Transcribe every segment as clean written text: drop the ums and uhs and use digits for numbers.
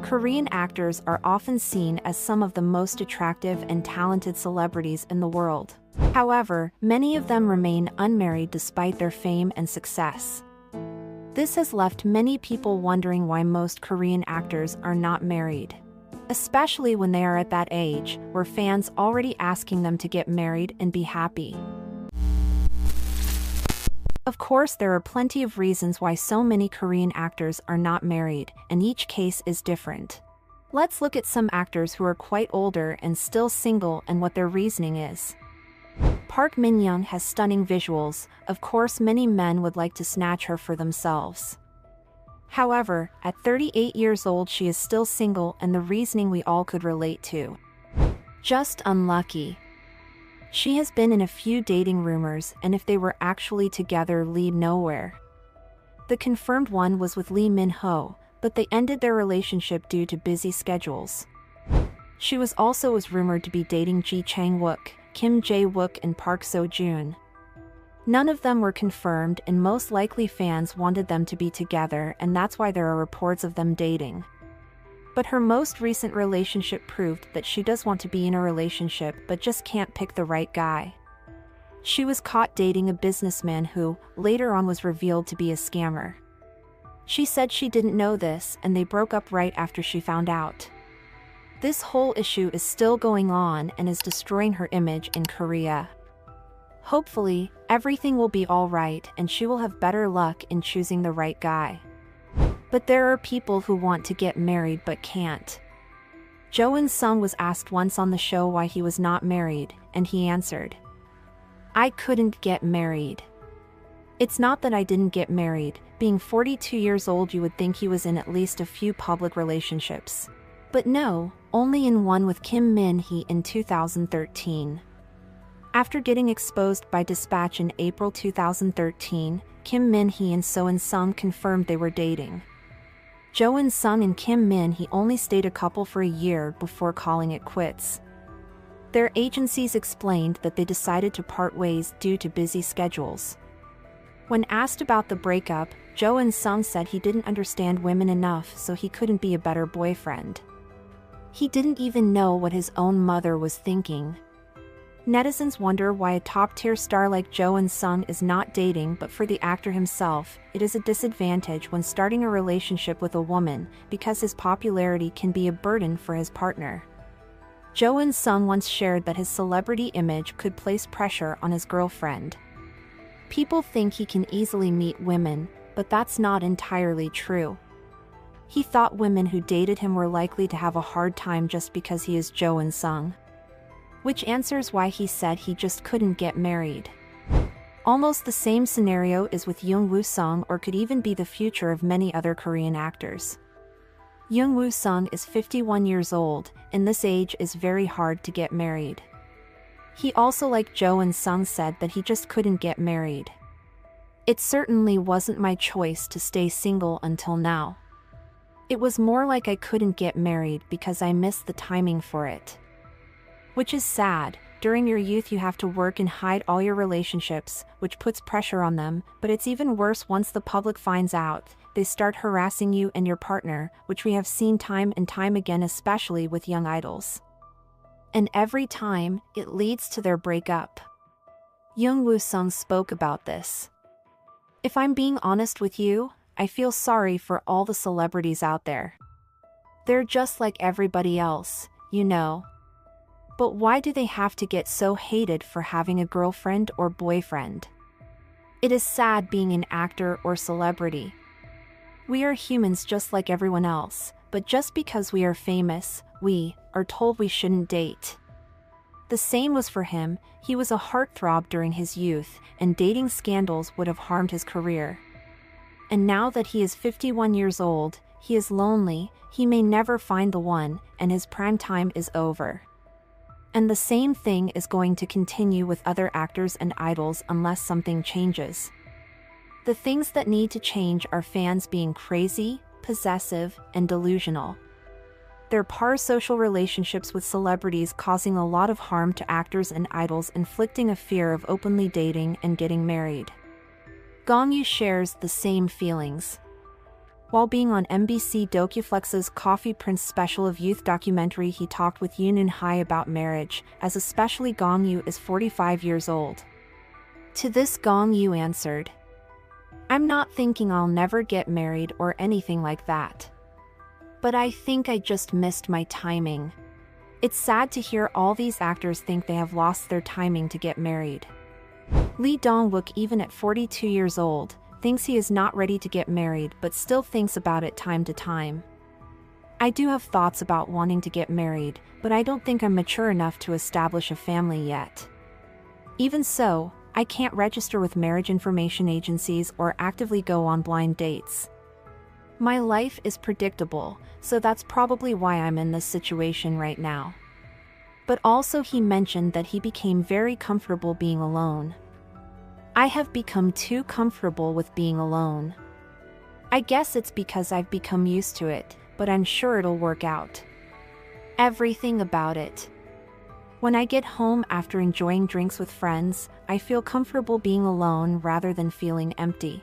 Korean actors are often seen as some of the most attractive and talented celebrities in the world. However, many of them remain unmarried despite their fame and success. This has left many people wondering why most Korean actors are not married, especially when they are at that age where fans already asking them to get married and be happy. Of course, there are plenty of reasons why so many Korean actors are not married, and each case is different. Let's look at some actors who are quite older and still single and what their reasoning is. Park Min-young has stunning visuals. Of course, many men would like to snatch her for themselves. However, at 38 years old she is still single, and the reasoning we all could relate to. Just unlucky. She has been in a few dating rumors, and if they were actually together, lead nowhere. The confirmed one was with Lee Min-ho, but they ended their relationship due to busy schedules. She was also rumored to be dating Ji Chang-wook, Kim Jae-wook and Park So-joon. None of them were confirmed, and most likely fans wanted them to be together, and that's why there are reports of them dating. But her most recent relationship proved that she does want to be in a relationship but just can't pick the right guy. She was caught dating a businessman who, later on, was revealed to be a scammer. She said she didn't know this, and they broke up right after she found out. This whole issue is still going on and is destroying her image in Korea. Hopefully, everything will be all right and she will have better luck in choosing the right guy. But there are people who want to get married but can't. Jang Geun Suk was asked once on the show why he was not married, and he answered, "I couldn't get married. It's not that I didn't get married. Being 42 years old, you would think he was in at least a few public relationships. But no, only in one with Kim Min-hee in 2013. After getting exposed by Dispatch in April 2013, Kim Min-hee and So In-sung confirmed they were dating. Jang Geun Suk and Kim Min-hee only stayed a couple for a year before calling it quits. Their agencies explained that they decided to part ways due to busy schedules. When asked about the breakup, Jang Geun Suk said he didn't understand women enough, so he couldn't be a better boyfriend. He didn't even know what his own mother was thinking. Netizens wonder why a top-tier star like Jang Geun Suk is not dating, but for the actor himself, it is a disadvantage when starting a relationship with a woman, because his popularity can be a burden for his partner. Jang Geun Suk once shared that his celebrity image could place pressure on his girlfriend. People think he can easily meet women, but that's not entirely true. He thought women who dated him were likely to have a hard time just because he is Jang Geun Suk. Which answers why he said he just couldn't get married. Almost the same scenario is with Jung Woo Sung, or could even be the future of many other Korean actors. Jung Woo Sung is 51 years old, and this age is very hard to get married. He also, like Jang Geun Suk, said that he just couldn't get married. It certainly wasn't my choice to stay single until now. It was more like I couldn't get married because I missed the timing for it. Which is sad. During your youth you have to work and hide all your relationships, which puts pressure on them, but it's even worse once the public finds out. They start harassing you and your partner, which we have seen time and time again, especially with young idols. And every time, it leads to their breakup. Jung Woo Sung spoke about this. "If I'm being honest with you, I feel sorry for all the celebrities out there. They're just like everybody else, you know. But why do they have to get so hated for having a girlfriend or boyfriend? It is sad being an actor or celebrity. We are humans just like everyone else, but just because we are famous, we are told we shouldn't date." The same was for him. He was a heartthrob during his youth, and dating scandals would have harmed his career. And now that he is 51 years old, he is lonely, he may never find the one, and his prime time is over. And the same thing is going to continue with other actors and idols unless something changes. The things that need to change are fans being crazy, possessive, and delusional. Their parasocial relationships with celebrities causing a lot of harm to actors and idols, inflicting a fear of openly dating and getting married. Gong Yoo shares the same feelings. While being on MBC DocuFlex's Coffee Prince special of youth documentary, he talked with Yoon In-hai about marriage, as especially Gong Yoo is 45 years old. To this, Gong Yoo answered, "I'm not thinking I'll never get married or anything like that. But I think I just missed my timing. It's sad to hear all these actors think they have lost their timing to get married." Lee Dong Wook, even at 42 years old, thinks he is not ready to get married but still thinks about it time to time. "I do have thoughts about wanting to get married, but I don't think I'm mature enough to establish a family yet. Even so, I can't register with marriage information agencies or actively go on blind dates. My life is predictable, so that's probably why I'm in this situation right now." But also he mentioned that he became very comfortable being alone. "I have become too comfortable with being alone. I guess it's because I've become used to it, but I'm sure it'll work out. Everything about it. When I get home after enjoying drinks with friends, I feel comfortable being alone rather than feeling empty.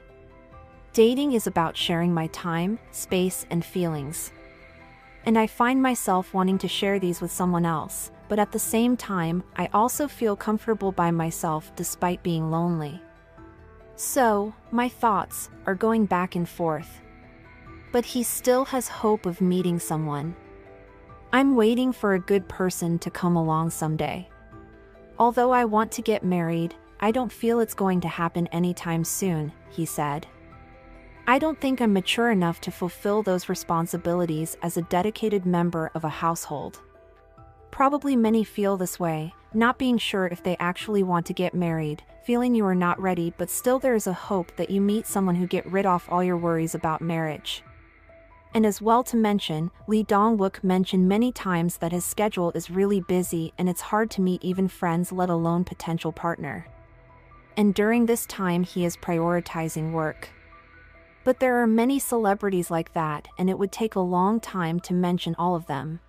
Dating is about sharing my time, space, and feelings. And I find myself wanting to share these with someone else, but at the same time, I also feel comfortable by myself despite being lonely. So, my thoughts are going back and forth. But he still has hope of meeting someone. I'm waiting for a good person to come along someday. Although I want to get married, I don't feel it's going to happen anytime soon," he said. "I don't think I'm mature enough to fulfill those responsibilities as a dedicated member of a household." Probably many feel this way, not being sure if they actually want to get married, feeling you are not ready, but still there is a hope that you meet someone who get rid of all your worries about marriage. And as well to mention, Lee Dong Wook mentioned many times that his schedule is really busy and it's hard to meet even friends, let alone potential partner. And during this time he is prioritizing work. But there are many celebrities like that, and it would take a long time to mention all of them.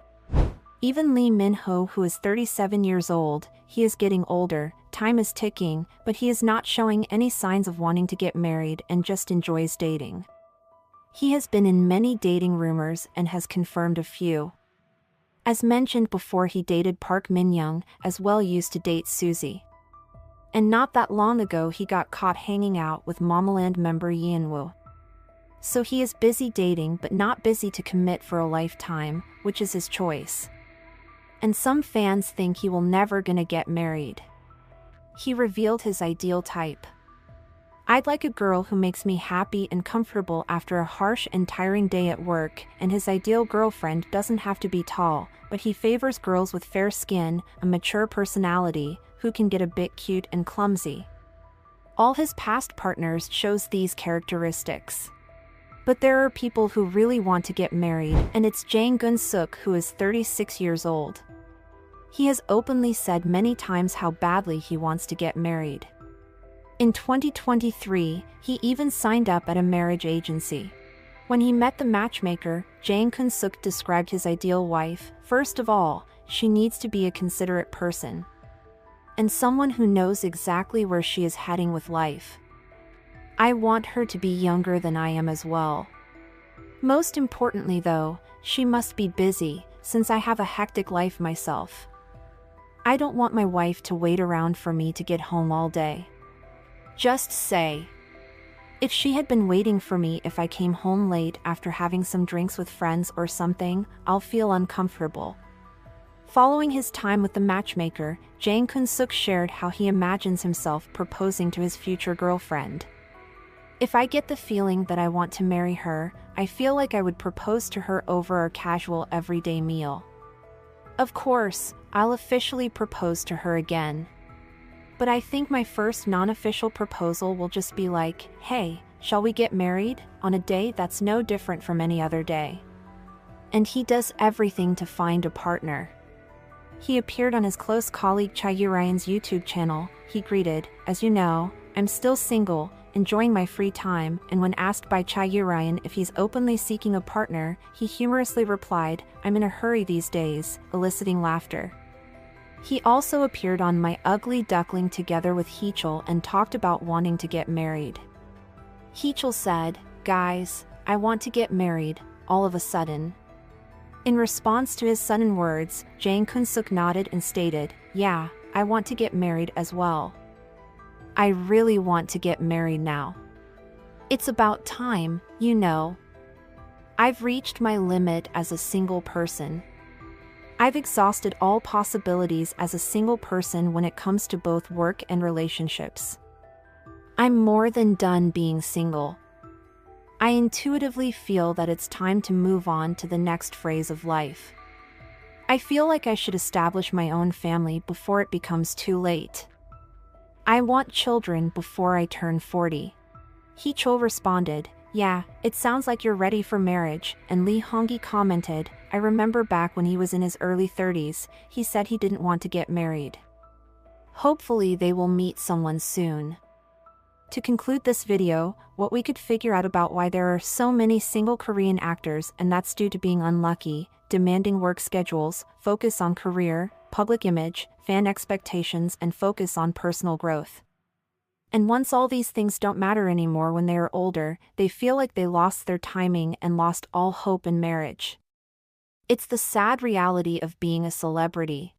Even Lee Min-ho, who is 37 years old, he is getting older, time is ticking, but he is not showing any signs of wanting to get married and just enjoys dating. He has been in many dating rumors and has confirmed a few. As mentioned before, he dated Park Min-young, as well used to date Suzy. And not that long ago he got caught hanging out with Momoland member Yeonwoo. So he is busy dating but not busy to commit for a lifetime, which is his choice. And some fans think he will never gonna get married. He revealed his ideal type. "I'd like a girl who makes me happy and comfortable after a harsh and tiring day at work," and his ideal girlfriend doesn't have to be tall, but he favors girls with fair skin, a mature personality, who can get a bit cute and clumsy. All his past partners shows these characteristics. But there are people who really want to get married, and it's Jang Geun Suk, who is 36 years old. He has openly said many times how badly he wants to get married. In 2023, he even signed up at a marriage agency. When he met the matchmaker, Jang Geun Suk described his ideal wife. "First of all, she needs to be a considerate person. And someone who knows exactly where she is heading with life. I want her to be younger than I am as well. Most importantly though, she must be busy, since I have a hectic life myself. I don't want my wife to wait around for me to get home all day. Just say, if she had been waiting for me if I came home late after having some drinks with friends or something, I'll feel uncomfortable." Following his time with the matchmaker, Jang Geun Suk shared how he imagines himself proposing to his future girlfriend. "If I get the feeling that I want to marry her, I feel like I would propose to her over a casual everyday meal. Of course, I'll officially propose to her again. But I think my first non-official proposal will just be like, 'Hey, shall we get married?' on a day that's no different from any other day." And he does everything to find a partner. He appeared on his close colleague Cha Yoo-ryan's YouTube channel. He greeted, "As you know, I'm still single, enjoying my free time," and when asked by Cha Yoo-ryan if he's openly seeking a partner, he humorously replied, "I'm in a hurry these days," eliciting laughter. He also appeared on My Ugly Duckling together with Heechul and talked about wanting to get married. Heechul said, "Guys, I want to get married, all of a sudden." In response to his sudden words, Jang Geun Suk nodded and stated, "Yeah, I want to get married as well. I really want to get married now. It's about time, you know. I've reached my limit as a single person. I've exhausted all possibilities as a single person when it comes to both work and relationships. I'm more than done being single. I intuitively feel that it's time to move on to the next phase of life. I feel like I should establish my own family before it becomes too late. I want children before I turn 40. Hee Chol responded, "Yeah, it sounds like you're ready for marriage," and Lee Honggi commented, "I remember back when he was in his early 30s, he said he didn't want to get married. Hopefully they will meet someone soon." To conclude this video, what we could figure out about why there are so many single Korean actors, and that's due to being unlucky, demanding work schedules, focus on career, public image, fan expectations, and focus on personal growth. And once all these things don't matter anymore when they are older, they feel like they lost their timing and lost all hope in marriage. It's the sad reality of being a celebrity.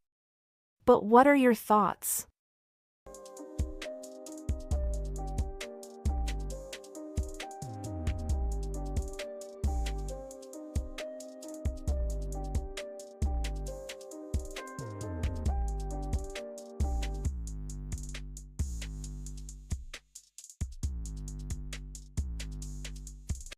But what are your thoughts?